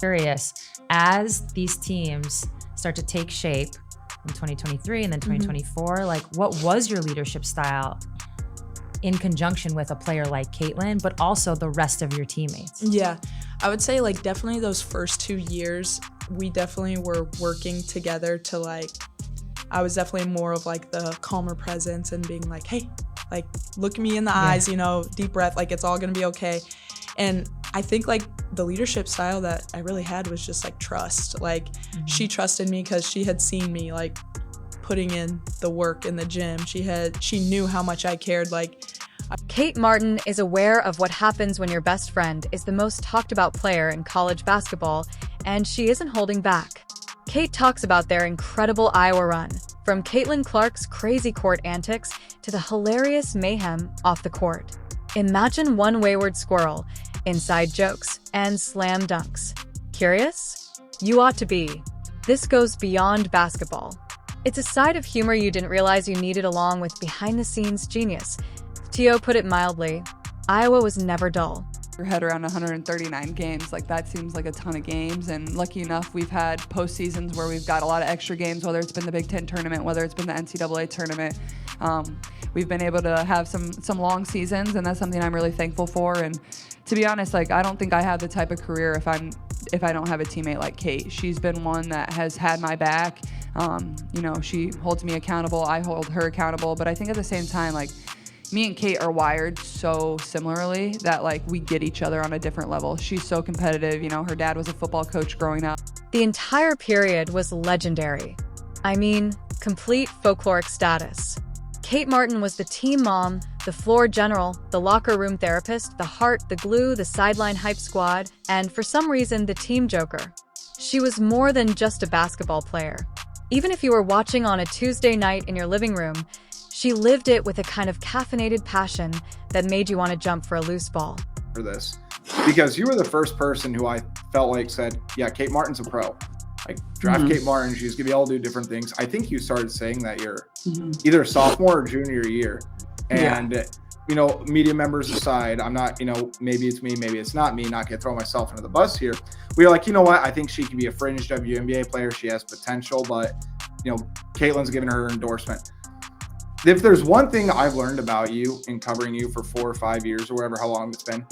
Curious, as these teams start to take shape in 2023 and then 2024, like what was your leadership style in conjunction with a player like Caitlin, but also the rest of your teammates? Yeah, I would say like definitely those first 2 years, we definitely were working together to like, I was definitely more of like the calmer presence and being like, hey, like look me in the eyes, you know, deep breath, like it's all gonna be okay. And I think like the leadership style that I really had was just like trust. Like she trusted me because she had seen me like putting in the work in the gym. She knew how much I cared. Like Kate Martin is aware of what happens when your best friend is the most talked about player in college basketball, and she isn't holding back. Kate talks about their incredible Iowa run, from Caitlin Clark's crazy court antics to the hilarious mayhem off the court. Imagine one wayward squirrel, inside jokes, and slam dunks. Curious? You ought to be. This goes beyond basketball. It's a side of humor you didn't realize you needed along with behind-the-scenes genius. Tio put it mildly, Iowa was never dull. Your head around 139 games, like that seems like a ton of games, and lucky enough we've had postseasons where we've got a lot of extra games, whether it's been the Big Ten tournament, whether it's been the NCAA tournament. We've been able to have some long seasons, and that's something I'm really thankful for. And to be honest, like I don't think I have the type of career if I don't have a teammate like Kate. She's been one that has had my back. You know, she holds me accountable, I hold her accountable, but I think at the same time, like me and Kate are wired so similarly that like we get each other on a different level. She's so competitive. You know, her dad was a football coach growing up. The entire period was legendary. I mean, complete folkloric status. Kate Martin was the team mom, the floor general, the locker room therapist, the heart, the glue, the sideline hype squad, and for some reason, the team joker. She was more than just a basketball player. Even if you were watching on a Tuesday night in your living room, she lived it with a kind of caffeinated passion that made you want to jump for a loose ball. For this, because you were the first person who I felt like said, yeah, Kate Martin's a pro. Like draft Kate Martin, she's gonna be able to do different things. I think you started saying that you're either sophomore or junior year. And you know, media members aside, I'm not, you know, maybe it's me, maybe it's not me, not gonna throw myself under the bus here. We were like, you know what, I think she could be a fringe WNBA player. She has potential, but you know, Caitlin's given her endorsement. If there's one thing I've learned about you in covering you for 4 or 5 years or whatever, how long it's been,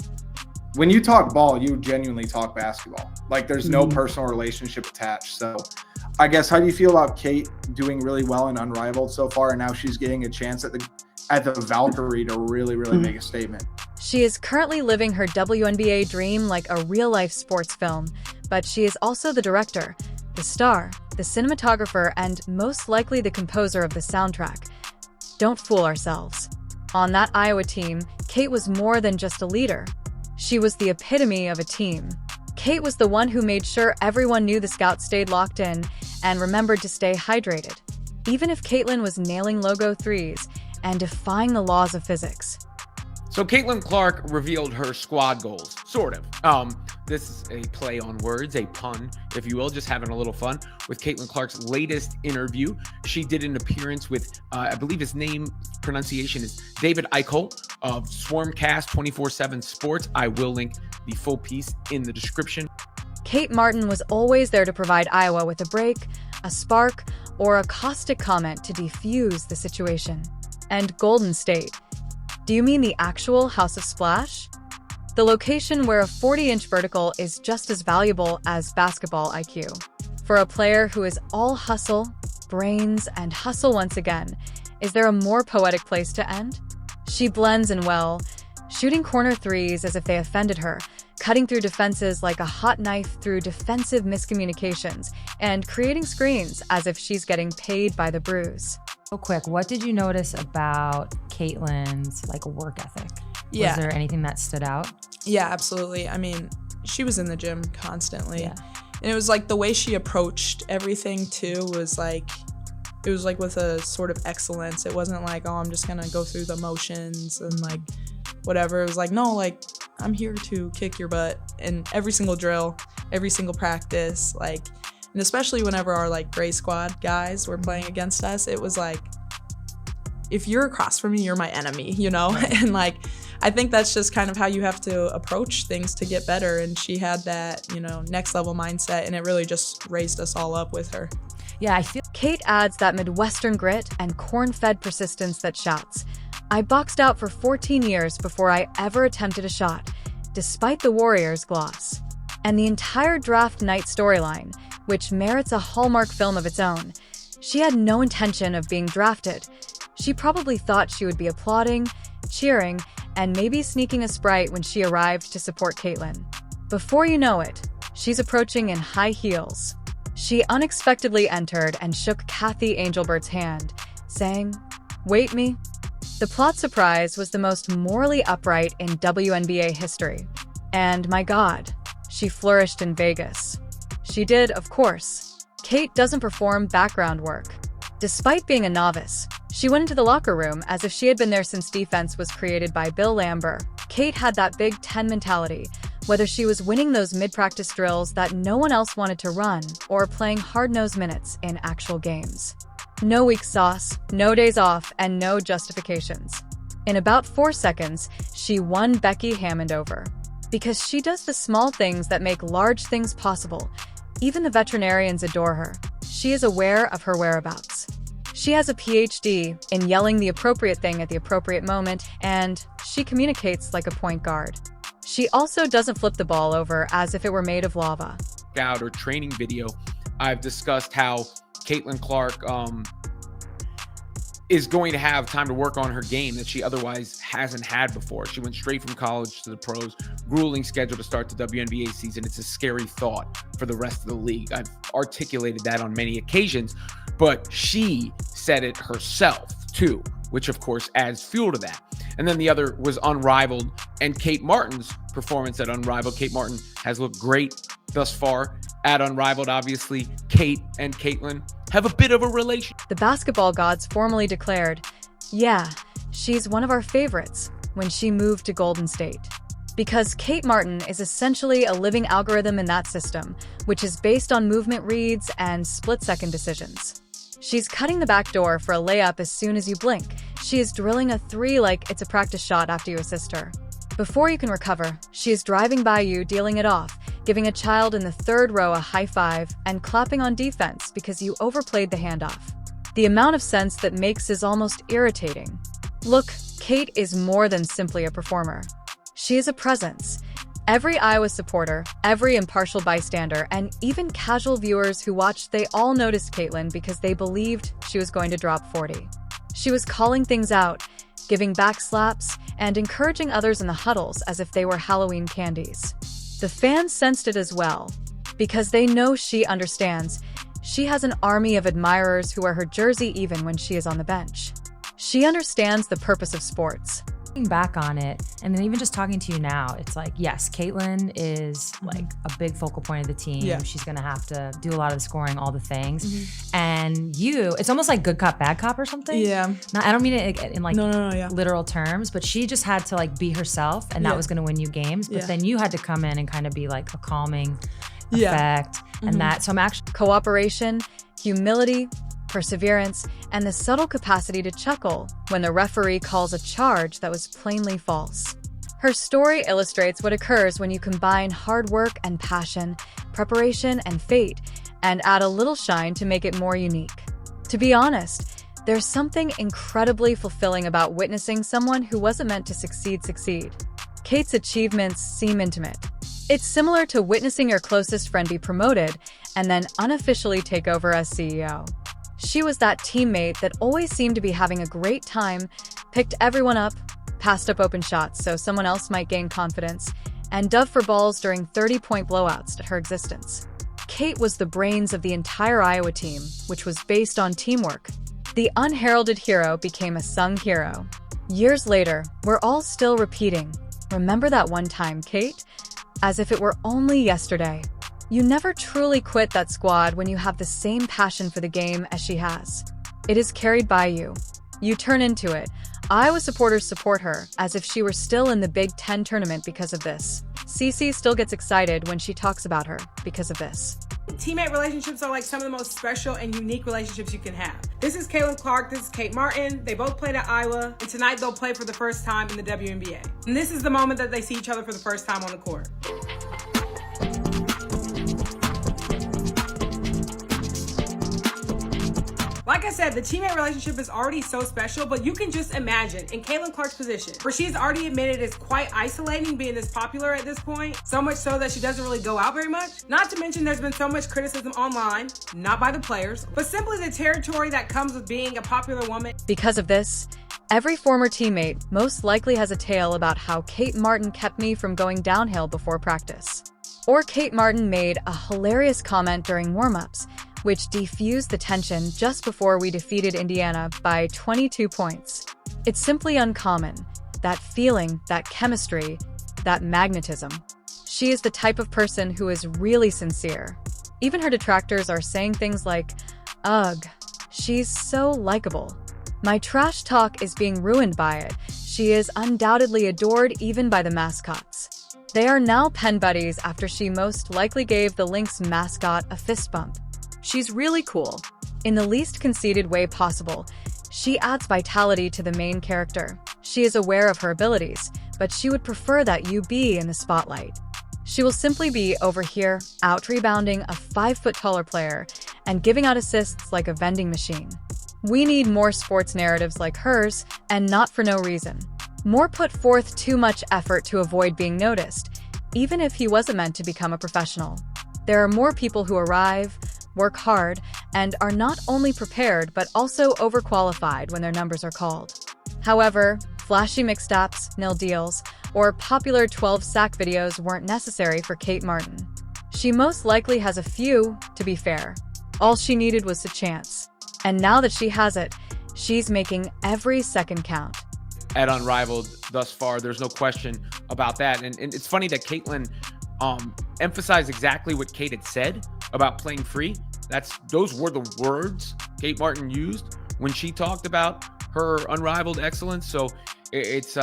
when you talk ball, you genuinely talk basketball. Like there's no personal relationship attached. So I guess, how do you feel about Kate doing really well and unrivaled so far? And now she's getting a chance at the Valkyrie to really make a statement. She is currently living her WNBA dream like a real-life sports film, but she is also the director, the star, the cinematographer, and most likely the composer of the soundtrack. Don't fool ourselves. On that Iowa team, Kate was more than just a leader. She was the epitome of a team. Kate was the one who made sure everyone knew the scouts stayed locked in and remembered to stay hydrated, even if Caitlin was nailing logo threes and defying the laws of physics. So Caitlin Clark revealed her squad goals, sort of. This is a play on words, a pun, if you will, just having a little fun with Caitlin Clark's latest interview. She did an appearance with, I believe his name pronunciation is David Eichel of Swarmcast 24/7 Sports. I will link the full piece in the description. Kate Martin was always there to provide Iowa with a break, a spark, or a caustic comment to defuse the situation. And Golden State. Do you mean the actual House of Splash? The location where a 40-inch vertical is just as valuable as basketball IQ. For a player who is all hustle, brains, and hustle once again, is there a more poetic place to end? She blends in well, shooting corner threes as if they offended her, cutting through defenses like a hot knife through defensive miscommunications, and creating screens as if she's getting paid by the bruise. Real quick, what did you notice about Caitlin's work ethic? Yeah. Was there anything that stood out? Yeah, absolutely. I mean, she was in the gym constantly. Yeah. And it was the way she approached everything too was it was with a sort of excellence. It wasn't oh, I'm just gonna go through the motions and whatever. It was no, I'm here to kick your butt in every single drill, every single practice, and especially whenever our gray squad guys were playing against us, it was if you're across from me, you're my enemy, you know? And I think that's just kind of how you have to approach things to get better. And she had that, next level mindset, and it really just raised us all up with her. Yeah, I feel Kate adds that Midwestern grit and corn-fed persistence that shouts, "I boxed out for 14 years before I ever attempted a shot, despite the Warriors' gloss." And the entire draft night storyline, which merits a Hallmark film of its own. She had no intention of being drafted. She probably thought she would be applauding, cheering, and maybe sneaking a Sprite when she arrived to support Caitlin. Before you know it, she's approaching in high heels. She unexpectedly entered and shook Kathy Angelbert's hand, saying, "Wait me." The plot surprise was the most morally upright in WNBA history. And my God, she flourished in Vegas. She did, of course. Kate doesn't perform background work. Despite being a novice, she went into the locker room as if she had been there since defense was created by Bill Lambert. Kate had that Big Ten mentality, whether she was winning those mid-practice drills that no one else wanted to run or playing hard-nosed minutes in actual games. No weak sauce, no days off, and no justifications. In about 4 seconds, she won Becky Hammond over. Because she does the small things that make large things possible. Even the veterinarians adore her. She is aware of her whereabouts. She has a PhD in yelling the appropriate thing at the appropriate moment, and she communicates like a point guard. She also doesn't flip the ball over as if it were made of lava. Out or training video, I've discussed how Caitlin Clark is going to have time to work on her game that she otherwise hasn't had before. She went straight from college to the pros, grueling schedule to start the WNBA season. It's a scary thought for the rest of the league. I've articulated that on many occasions, but she said it herself too, which of course adds fuel to that. And then the other was Unrivaled and Kate Martin's performance at Unrivaled. Kate Martin has looked great thus far at Unrivaled. Obviously, Kate and Caitlin have a bit of a relation. The basketball gods formally declared, yeah, she's one of our favorites when she moved to Golden State. Because Kate Martin is essentially a living algorithm in that system, which is based on movement reads and split-second decisions. She's cutting the back door for a layup as soon as you blink. She is drilling a three like it's a practice shot after you assist her. Before you can recover, she is driving by you, dealing it off, giving a child in the third row a high five, and clapping on defense because you overplayed the handoff. The amount of sense that makes is almost irritating. Look, Kate is more than simply a performer. She is a presence. Every Iowa supporter, every impartial bystander, and even casual viewers who watched, they all noticed Caitlin because they believed she was going to drop 40. She was calling things out, giving back slaps, and encouraging others in the huddles as if they were Halloween candies. The fans sensed it as well, because they know she understands. She has an army of admirers who wear her jersey even when she is on the bench. She understands the purpose of sports. Looking back on it, and then even just talking to you now, it's like, yes, Caitlin is like a big focal point of the team. Yeah. She's going to have to do a lot of the scoring, all the things. And it's almost like good cop, bad cop or something. Yeah. Now, I don't mean it in like No, yeah. literal terms, but she just had to like be herself, and that was going to win you games. But then you had to come in and kind of be like a calming effect. And that, so I'm actually Cooperation, humility, perseverance, and the subtle capacity to chuckle when the referee calls a charge that was plainly false. Her story illustrates what occurs when you combine hard work and passion, preparation and fate, and add a little shine to make it more unique. To be honest, there's something incredibly fulfilling about witnessing someone who wasn't meant to succeed. Kate's achievements seem intimate. It's similar to witnessing your closest friend be promoted and then unofficially take over as CEO. She was that teammate that always seemed to be having a great time, picked everyone up, passed up open shots so someone else might gain confidence, and dove for balls during 30-point blowouts at her existence. Kate was the brains of the entire Iowa team, which was based on teamwork. The unheralded hero became a sung hero. Years later, we're all still repeating, "Remember that one time, Kate?" As if it were only yesterday. You never truly quit that squad when you have the same passion for the game as she has. It is carried by you. You turn into it. Iowa supporters support her as if she were still in the Big Ten tournament because of this. Cece still gets excited when she talks about her because of this. Teammate relationships are like some of the most special and unique relationships you can have. This is Caitlin Clark, this is Kate Martin. They both played at Iowa, and tonight they'll play for the first time in the WNBA. And this is the moment that they see each other for the first time on the court. Like I said, the teammate relationship is already so special, but you can just imagine in Caitlin Clark's position, where she's already admitted it's quite isolating being this popular at this point, so much so that she doesn't really go out very much. Not to mention there's been so much criticism online, not by the players, but simply the territory that comes with being a popular woman. Because of this, every former teammate most likely has a tale about how Kate Martin kept me from going downhill before practice. Or Kate Martin made a hilarious comment during warm-ups, which defused the tension just before we defeated Indiana by 22 points. It's simply uncommon. That feeling, that chemistry, that magnetism. She is the type of person who is really sincere. Even her detractors are saying things like, "Ugh, she's so likable." My trash talk is being ruined by it. She is undoubtedly adored even by the mascots. They are now pen buddies after she most likely gave the Lynx mascot a fist bump. She's really cool. In the least conceited way possible, she adds vitality to the main character. She is aware of her abilities, but she would prefer that you be in the spotlight. She will simply be over here, out-rebounding a 5-foot taller player and giving out assists like a vending machine. We need more sports narratives like hers, and not for no reason. Moore put forth too much effort to avoid being noticed, even if he wasn't meant to become a professional. There are more people who arrive, work hard, and are not only prepared but also overqualified when their numbers are called. However, flashy mixed-ups, nil deals, or popular 12-sack videos weren't necessary for Kate Martin. She most likely has a few, to be fair. All she needed was a chance. And now that she has it, she's making every second count. At Unrivaled thus far, there's no question about that. And it's funny that Caitlin emphasized exactly what Kate had said about playing free. Those were the words Kate Martin used when she talked about her unrivaled excellence. So it's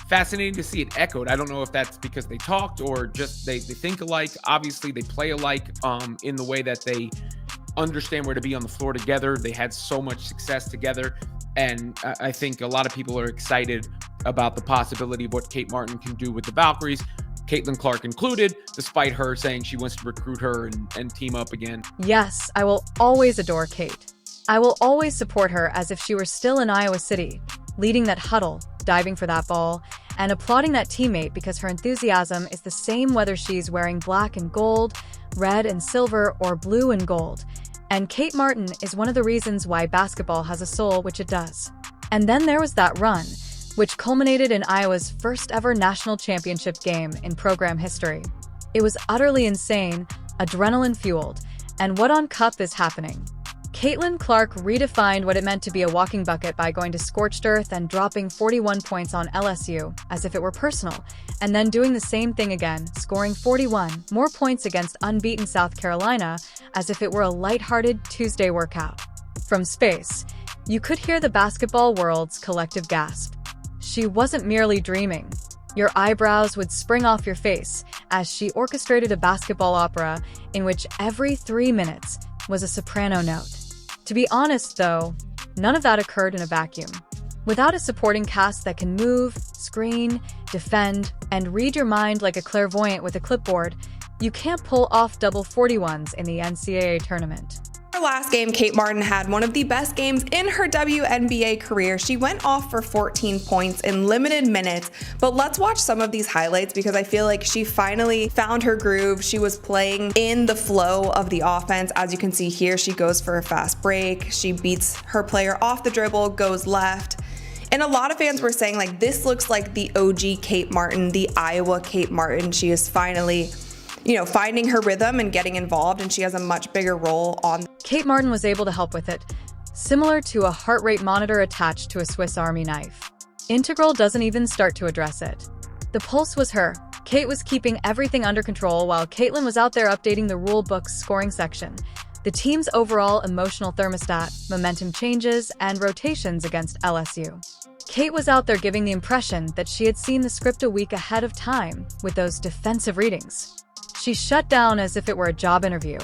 fascinating to see it echoed. I don't know if that's because they talked or just they think alike. Obviously, they play alike in the way that they understand where to be on the floor together. They had so much success together. And I think a lot of people are excited about the possibility of what Kate Martin can do with the Valkyries, Caitlin Clark included, despite her saying she wants to recruit her and team up again. Yes, I will always adore Kate. I will always support her as if she were still in Iowa City, leading that huddle, diving for that ball, and applauding that teammate because her enthusiasm is the same whether she's wearing black and gold, red and silver, or blue and gold. And Kate Martin is one of the reasons why basketball has a soul, which it does. And then there was that run, which culminated in Iowa's first ever national championship game in program history. It was utterly insane, adrenaline-fueled, and what on Cup is happening? Caitlin Clark redefined what it meant to be a walking bucket by going to scorched earth and dropping 41 points on LSU, as if it were personal, and then doing the same thing again, scoring 41 more points against unbeaten South Carolina, as if it were a lighthearted Tuesday workout. From space, you could hear the basketball world's collective gasp. She wasn't merely dreaming. Your eyebrows would spring off your face as she orchestrated a basketball opera in which every 3 minutes was a soprano note. To be honest, though, none of that occurred in a vacuum. Without a supporting cast that can move, screen, defend, and read your mind like a clairvoyant with a clipboard, you can't pull off double 41s in the NCAA tournament. Her last game, Kate Martin had one of the best games in her WNBA career. She went off for 14 points in limited minutes, but let's watch some of these highlights because I feel like she finally found her groove. She was playing in the flow of the offense. As you can see here, she goes for a fast break. She beats her player off the dribble, goes left. And a lot of fans were saying, like, this looks like the OG Kate Martin, the Iowa Kate Martin. She is finally, finding her rhythm and getting involved, and she has a much bigger role on. Kate Martin was able to help with it, similar to a heart rate monitor attached to a Swiss Army knife. Integral doesn't even start to address it. The pulse was her. Kate was keeping everything under control while Caitlin was out there updating the rule book's scoring section. The team's overall emotional thermostat, momentum changes, and rotations against LSU. Kate was out there giving the impression that she had seen the script a week ahead of time with those defensive readings. She shut down as if it were a job interview.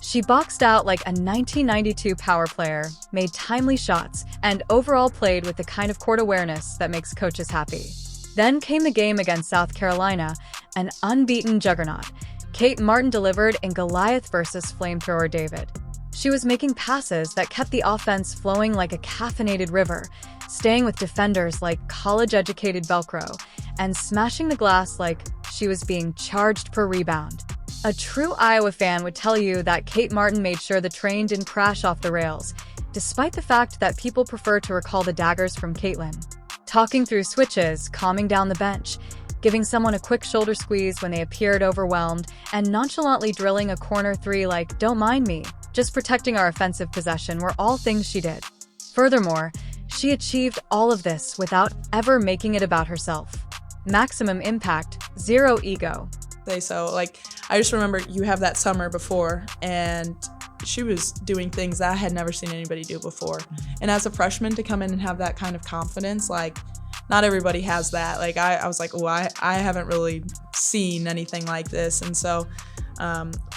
She boxed out like a 1992 power player, made timely shots, and overall played with the kind of court awareness that makes coaches happy. Then came the game against South Carolina, an unbeaten juggernaut. Kate Martin delivered in Goliath versus Flamethrower David. She was making passes that kept the offense flowing like a caffeinated river, staying with defenders like college-educated Velcro, and smashing the glass like she was being charged per rebound. A true Iowa fan would tell you that Kate Martin made sure the train didn't crash off the rails, despite the fact that people prefer to recall the daggers from Caitlin. Talking through switches, calming down the bench, giving someone a quick shoulder squeeze when they appeared overwhelmed, and nonchalantly drilling a corner three like, "Don't mind me, just protecting our offensive possession," were all things she did. Furthermore, she achieved all of this without ever making it about herself. Maximum impact, zero ego. So, like, I just remember you have that summer before, and she was doing things that I had never seen anybody do before. And as a freshman, to come in and have that kind of confidence, like, not everybody has that. Like, I was like, oh, I haven't really seen anything like this. And so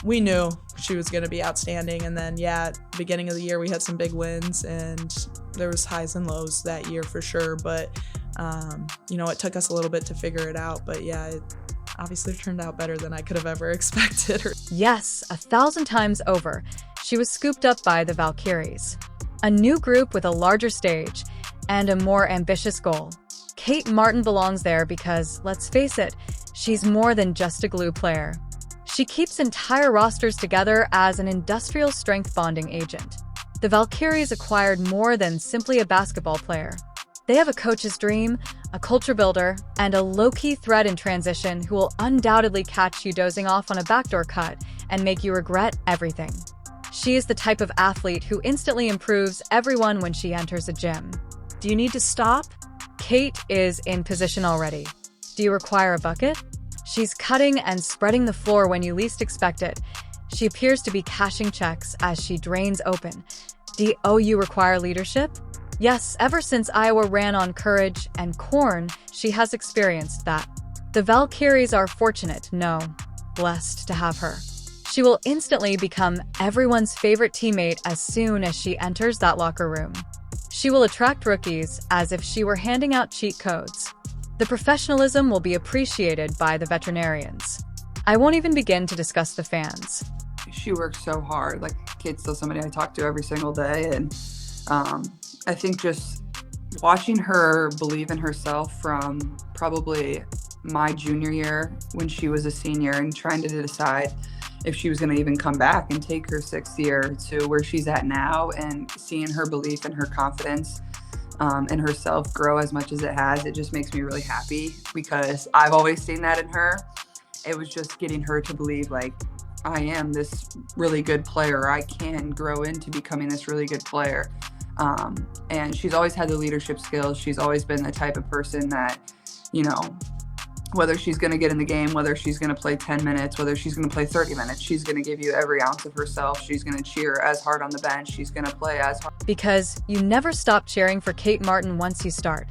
we knew she was going to be outstanding. And then, at the beginning of the year, we had some big wins, and there was highs and lows that year for sure. But, it took us a little bit to figure it out. But, it obviously turned out better than I could have ever expected. Yes, 1,000 times over, she was scooped up by the Valkyries. A new group with a larger stage and a more ambitious goal. Kate Martin belongs there because, let's face it, she's more than just a glue player. She keeps entire rosters together as an industrial strength bonding agent. The Valkyries acquired more than simply a basketball player. They have a coach's dream, a culture builder, and a low-key threat in transition who will undoubtedly catch you dozing off on a backdoor cut and make you regret everything. She is the type of athlete who instantly improves everyone when she enters a gym. Do you need to stop? Kate is in position already. Do you require a bucket? She's cutting and spreading the floor when you least expect it. She appears to be cashing checks as she drains open. Do you require leadership? Yes, ever since Iowa ran on courage and corn, she has experienced that. The Valkyries are fortunate, no, blessed to have her. She will instantly become everyone's favorite teammate as soon as she enters that locker room. She will attract rookies as if she were handing out cheat codes. The professionalism will be appreciated by the veterinarians. I won't even begin to discuss the fans. She works so hard. Like, Kate's still somebody I talk to every single day, and I think just watching her believe in herself from probably my junior year when she was a senior and trying to decide if she was going to even come back and take her 6th year to where she's at now, and seeing her belief and her confidence in herself grow as much as it has, it just makes me really happy because I've always seen that in her. It was just getting her to believe, like, I am this really good player. I can grow into becoming this really good player. And she's always had the leadership skills. She's always been the type of person that, whether she's going to get in the game, whether she's going to play 10 minutes, whether she's going to play 30 minutes, she's going to give you every ounce of herself. She's going to cheer as hard on the bench. She's going to play as hard. Because you never stop cheering for Kate Martin once you start.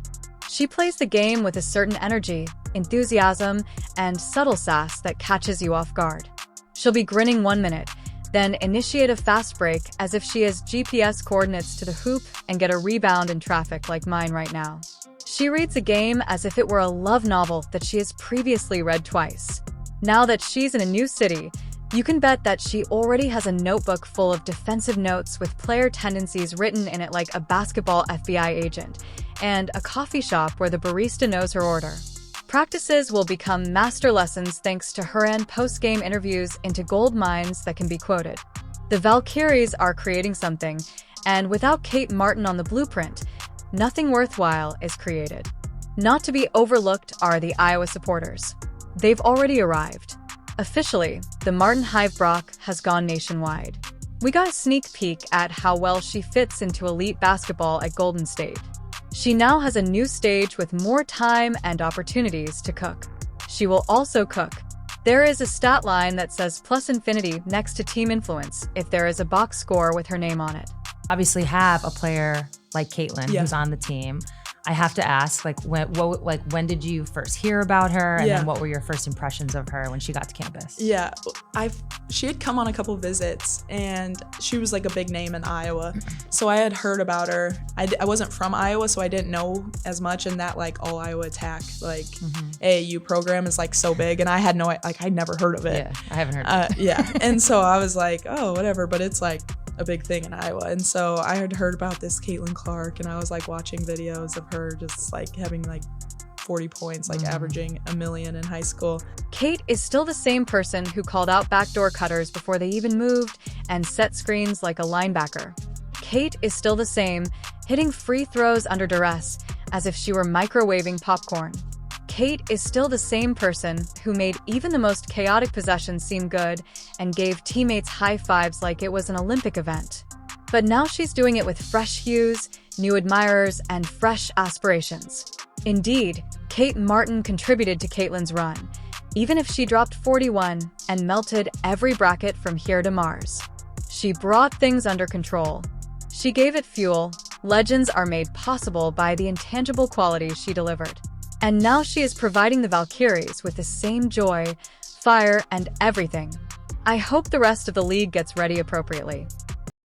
She plays the game with a certain energy, enthusiasm, and subtle sass that catches you off guard. She'll be grinning 1 minute, then initiate a fast break as if she has GPS coordinates to the hoop and get a rebound in traffic like mine right now. She reads a game as if it were a love novel that she has previously read twice. Now that she's in a new city, you can bet that she already has a notebook full of defensive notes with player tendencies written in it like a basketball FBI agent, and a coffee shop where the barista knows her order. Practices will become master lessons thanks to her and post-game interviews into gold mines that can be quoted. The Valkyries are creating something, and without Kate Martin on the blueprint, nothing worthwhile is created. Not to be overlooked are the Iowa supporters. They've already arrived. Officially, the Martin Hive-Brock has gone nationwide. We got a sneak peek at how well she fits into elite basketball at Golden State. She now has a new stage with more time and opportunities to cook. She will also cook. There is a stat line that says plus infinity next to team influence if there is a box score with her name on it. Obviously have a player like Caitlin who's on the team. I have to ask, like, when did you first hear about her, and Yeah. then what were your first impressions of her when she got to campus? Yeah, she had come on a couple visits, and she was like a big name in Iowa. So I had heard about her. I wasn't from Iowa, so I didn't know as much. And that like all Iowa Attack like AAU program is like so big, and I had I'd never heard of it. Yeah, I haven't heard of it. Yeah, and so I was like, oh, whatever. But it's like a big thing in Iowa, and so I had heard about this Caitlin Clark, and I was like watching videos of her just like having like 40 points, like averaging a million in high school. Kate is still the same person who called out backdoor cutters before they even moved and set screens like a linebacker. Kate is still the same, hitting free throws under duress as if she were microwaving popcorn. Kate is still the same person who made even the most chaotic possessions seem good and gave teammates high fives like it was an Olympic event. But now she's doing it with fresh hues, new admirers, and fresh aspirations. Indeed, Kate Martin contributed to Caitlin's run, even if she dropped 41 and melted every bracket from here to Mars. She brought things under control. She gave it fuel. Legends are made possible by the intangible qualities she delivered. And now she is providing the Valkyries with the same joy, fire, and everything. I hope the rest of the league gets ready appropriately.